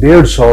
150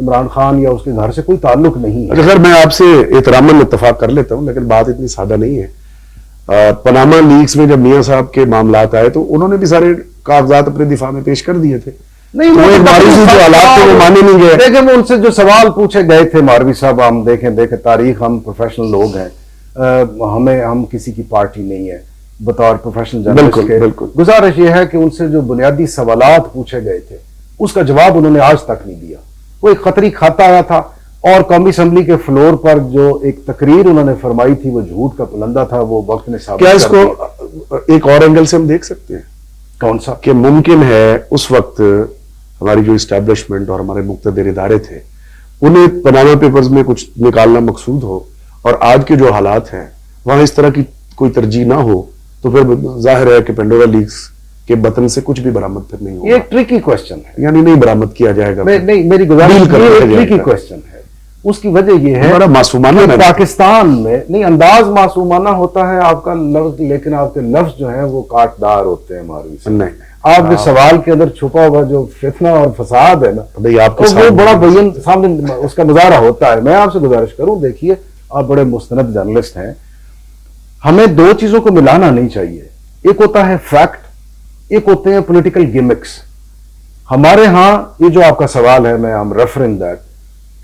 عمران خان یا اس کے گھر سے کوئی تعلق نہیں ہے. اگر میں آپ سے احتراماً اتفاق کر لیتا ہوں، لیکن بات اتنی سادہ نہیں ہے. پاناما لیکس میں جب میاں صاحب کے معاملات آئے تو انہوں نے بھی سارے کاغذات اپنے دفاع میں پیش کر دیے تھے. نہیں، وہ ایک ماروی جو حالات تھے وہ مانے نہیں گئے. دیکھیں وہ ان سے جو سوال پوچھے گئے تھے ماروی صاحب، ہم دیکھیں تاریخ، ہم پروفیشنل لوگ ہیں، ہم کسی کی پارٹی نہیں ہے بطور پروفیشنل جرنلسٹ کے. گزارش یہ ہے کہ ان سے جو بنیادی سوالات پوچھے گئے تھے اس کا جواب انہوں نے آج تک نہیں دیا. وہ ایک خطری کھاتا آیا تھا اور قومی اسمبلی کے فلور پر جو ایک تقریر انہوں نے فرمائی تھی وہ جھوٹ کا پلندہ تھا. وہ وقت نے ثابت کیا اس کر کو ایک اور اینگل سے ہم دیکھ سکتے ہیں؟ کون سا؟ کہ ممکن ہے اس وقت ہماری جو اسٹیبلشمنٹ اور ہمارے مقتدر ادارے تھے انہیں پاناما پیپرز میں کچھ نکالنا مقصود ہو، اور آج کے جو حالات ہیں وہاں اس طرح کی کوئی ترجیح نہ ہو، تو پھر ظاہر ہے کہ پینڈورا لیکس کے بطن سے کچھ بھی برآمد پھر نہیں ہوگا. یہ ایک ٹرکی کوشچن ہے، یعنی نہیں برآمد کیا جائے گا. نہیں، میری گزارش یہ ایک ٹرکی کوشچن ہے. اس کی وجہ یہ ہے بڑا معصومانہ پاکستان میں نہیں، انداز معصومانہ ہوتا ہے آپ کا لفظ، لیکن آپ کے لفظ جو ہیں وہ کاٹدار ہوتے ہیں. ماروی صاحب نہیں، آپ کے سوال کے اندر چھپا ہوا جو فتنہ اور فساد ہے نا، آپ کے وہ بڑا بین سامنے اس کا مظاہرہ ہوتا ہے. میں آپ سے گزارش کروں، دیکھیے آپ بڑے مستند جرنلسٹ ہیں، ہمیں دو چیزوں کو ملانا نہیں چاہیے. ایک ہوتا ہے فیکٹ، ایک ہوتے ہیں پولیٹیکل گیمکس. ہمارے ہاں یہ جو آپ کا سوال ہے، میں ایم ریفرنگ دیٹ،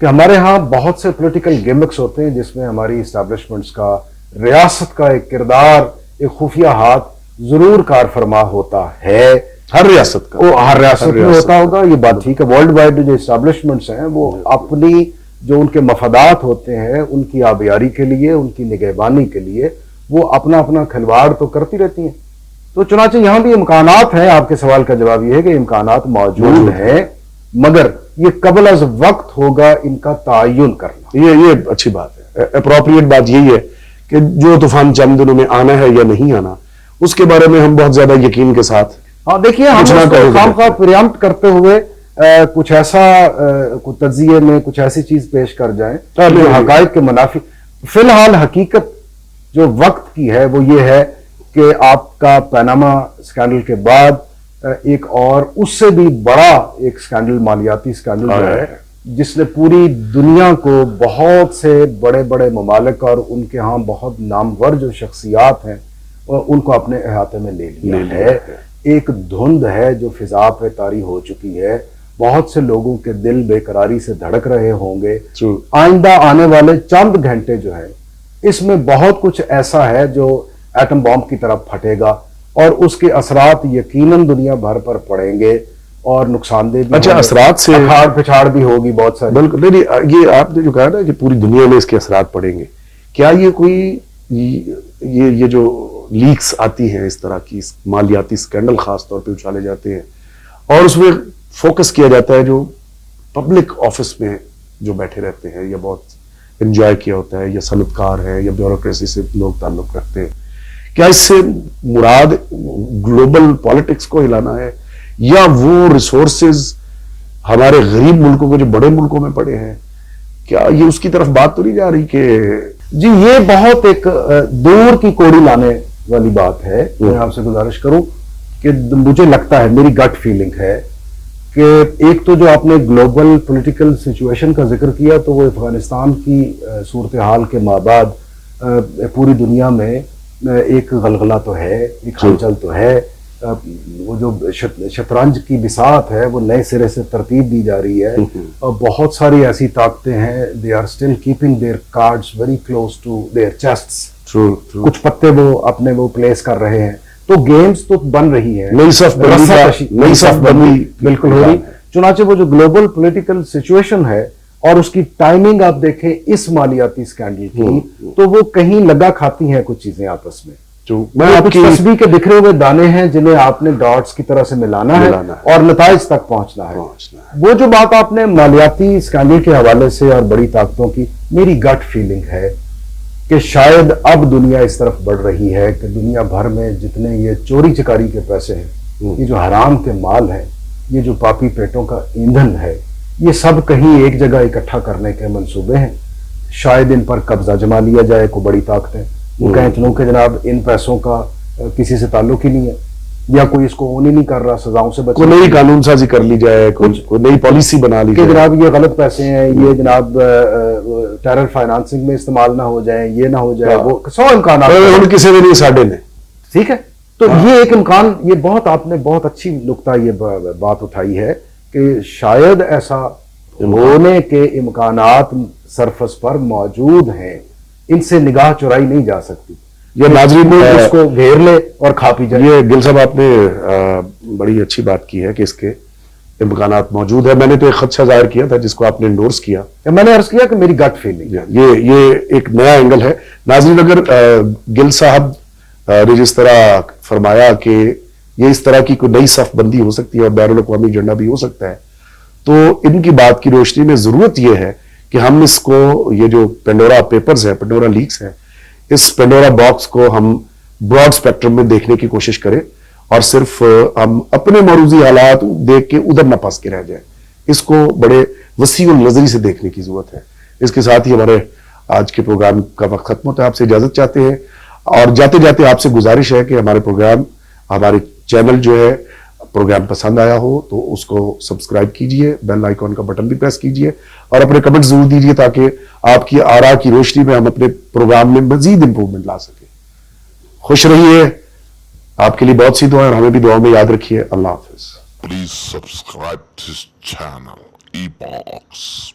کہ ہمارے ہاں بہت سے پولیٹیکل گیمکس ہوتے ہیں جس میں ہماری اسٹیبلشمنٹس کا، ریاست کا ایک کردار، ایک خفیہ ہاتھ ضرور کار فرما ہوتا ہے. ہر ریاست کا، وہ ہر ریاست میں ہوتا ہوگا، یہ بات ٹھیک ہے. ورلڈ وائڈ جو اسٹیبلشمنٹس ہیں وہ اپنی جو ان کے مفادات ہوتے ہیں ان کی آبیاری کے لیے، ان کی نگہبانی کے لیے وہ اپنا اپنا کھلواڑ تو کرتی رہتی ہیں. تو چنانچہ یہاں بھی امکانات ہیں. آپ کے سوال کا جواب یہ ہے کہ امکانات موجود ہیں، مگر یہ قبل از وقت ہوگا ان کا تعین کرنا. یہ اچھی بات ہے. اپروپریٹ بات یہی ہے کہ جو طوفان چند دنوں میں آنا ہے یا نہیں آنا، اس کے بارے میں ہم بہت زیادہ یقین کے ساتھ، ہاں دیکھیے، ہم خام خواہ پریامپٹ کرتے ہوئے کچھ ایسا تجزیے میں کچھ ایسی چیز پیش کر جائیں جو حقائق کے منافی. فی الحال حقیقت جو وقت کی ہے وہ یہ ہے کہ آپ کا پاناما اسکینڈل کے بعد ایک اور اس سے بھی بڑا ایک اسکینڈل، مالیاتی اسکینڈل جو ہے، جس نے پوری دنیا کو، بہت سے بڑے بڑے ممالک اور ان کے ہاں بہت نامور جو شخصیات ہیں ان کو اپنے احاطے میں لے لیا ہے. ایک دھند ہے جو فضا پہ طاری ہو چکی ہے. بہت سے لوگوں کے دل بے قراری سے دھڑک رہے ہوں گے. آئندہ آنے والے چند گھنٹے جو ہے اس میں بہت کچھ ایسا ہے جو ایٹم بام کی طرف پھٹے گا اور اس کے اثرات یقیناً دنیا بھر پر پڑیں گے اور نقصان دہ بھی. اچھا، اثرات سے اکھاڑ پچھاڑ بھی ہوگی بہت ساری. بالکل. نہیں، یہ آپ نے جو کہا نا کہ پوری دنیا میں اس کے اثرات پڑیں گے، کیا یہ کوئی یہ جو لیکس آتی ہیں اس طرح کی مالیاتی اسکینڈل خاص طور پہ اچھالے جاتے ہیں اور اس میں فوکس کیا جاتا ہے جو پبلک آفس میں جو بیٹھے رہتے ہیں یا بہت انجوائے کیا ہوتا ہے یا صنعتکار ہے یا بیوروکریسی سے لوگ تعلق رکھتے ہیں، کیا اس سے مراد گلوبل پالیٹکس کو ہلانا ہے یا وہ ریسورسز ہمارے غریب ملکوں کو جو بڑے ملکوں میں پڑے ہیں، کیا یہ اس کی طرف بات تو نہیں جا رہی کہ جی یہ بہت ایک دور کی کوڑی لانے والی بات ہے. میں آپ سے گزارش کروں کہ مجھے لگتا ہے، میری گٹ فیلنگ ہے کہ ایک تو جو آپ نے گلوبل پولیٹیکل سچویشن کا ذکر کیا تو وہ افغانستان کی صورتحال کے مابعد پوری دنیا میں ایک غلغلہ تو ہے، ایک ہلچل تو ہے. وہ جو شطرنج کی بساط ہے وہ نئے سرے سے ترتیب دی جا رہی ہے اور بہت ساری ایسی طاقتیں ہیں، they are still keeping their cards very close to their chests. کچھ پتے وہ اپنے وہ پلیس کر رہے ہیں. تو گیمز تو بن رہی ہے، نئی صف بندی بالکل ہو رہی. چنانچہ وہ جو گلوبل پولیٹیکل سچویشن ہے اور اس کی ٹائمنگ آپ دیکھیں اس مالیاتی اسکینڈل کی تو وہ کہیں لگا کھاتی ہیں کچھ چیزیں آپس میں. کچھ تسبیح کے بکھرے ہوئے دانے ہیں جنہیں آپ نے ڈاٹس کی طرح سے ملانا ہے اور نتائج تک پہنچنا ہے. وہ جو بات آپ نے مالیاتی اسکینڈل کے حوالے سے اور بڑی طاقتوں کی، میری گٹ فیلنگ ہے کہ شاید اب دنیا اس طرف بڑھ رہی ہے کہ دنیا بھر میں جتنے یہ چوری چکاری کے پیسے ہیں، یہ جو حرام کے مال ہیں، یہ جو پاپی پیٹوں کا ایندھن ہے، یہ سب کہیں ایک جگہ اکٹھا کرنے کے منصوبے ہیں. شاید ان پر قبضہ جما لیا جائے. کو بڑی طاقتیں وہ کہیں چلو کہ جناب ان پیسوں کا کسی سے تعلق ہی نہیں ہے، یا کوئی اس کو اون ہی نہیں کر رہا سزاؤں سے کوئی نئی قانون سازی کر لی جائے, کوئی نئی پالیسی بنا لی کہ جائے جناب یہ غلط پیسے ہیں, یہ جناب ٹیرر فائنانسنگ میں استعمال نہ ہو جائیں, یہ نہ ہو جائے, وہ 100 امکانات ان کسی نے نہیں ساڈے نے. ٹھیک ہے, تو یہ ایک امکان, یہ بہت آپ نے بہت اچھی نقطہ یہ بات اٹھائی ہے کہ شاید ایسا ہونے کے امکانات سرفس پر موجود ہیں, ان سے نگاہ چرائی نہیں جا سکتی. یہ ناظرین اس کو گھیر لے اور کھا پی جائے. یہ گل صاحب آپ نے بڑی اچھی بات کی ہے کہ اس کے امکانات موجود ہے. میں نے تو ایک خدشہ ظاہر کیا تھا جس کو آپ نے انڈورس کیا. میں نے عرض کیا کہ میری گٹ فیلنگ, یہ ایک نیا اینگل ہے. ناظرین اگر گل صاحب نے جس طرح فرمایا کہ یہ اس طرح کی کوئی نئی صف بندی ہو سکتی ہے اور بین الاقوامی ایجنڈا بھی ہو سکتا ہے, تو ان کی بات کی روشنی میں ضرورت یہ ہے کہ ہم اس کو, یہ جو پینڈورا پیپرز ہیں, پینڈورا لیکس ہیں, اس پینڈورا باکس کو ہم براڈ سپیکٹرم میں دیکھنے کی کوشش کریں اور صرف ہم اپنے موروثی حالات دیکھ کے ادھر نہ پھنس کے رہ جائیں. اس کو بڑے وسیع النظری سے دیکھنے کی ضرورت ہے. اس کے ساتھ ہی ہمارے آج کے پروگرام کا وقت ختم ہوتا ہے. آپ سے اجازت چاہتے ہیں اور جاتے جاتے آپ سے گزارش ہے کہ ہمارے پروگرام, ہمارے چینل جو ہے پروگرام پسند آیا ہو تو اس کو سبسکرائب کیجئے, بیل آئیکن کا بٹن بھی پریس کیجئے اور اپنے کمنٹ ضرور دیجئے تاکہ آپ کی آراء کی روشنی میں ہم اپنے پروگرام میں مزید امپروومنٹ لا سکیں. خوش رہیے, آپ کے لیے بہت سی دعائیں اور ہمیں بھی دعاؤں میں یاد رکھیے. اللہ حافظ. Please subscribe to this channel, eBox.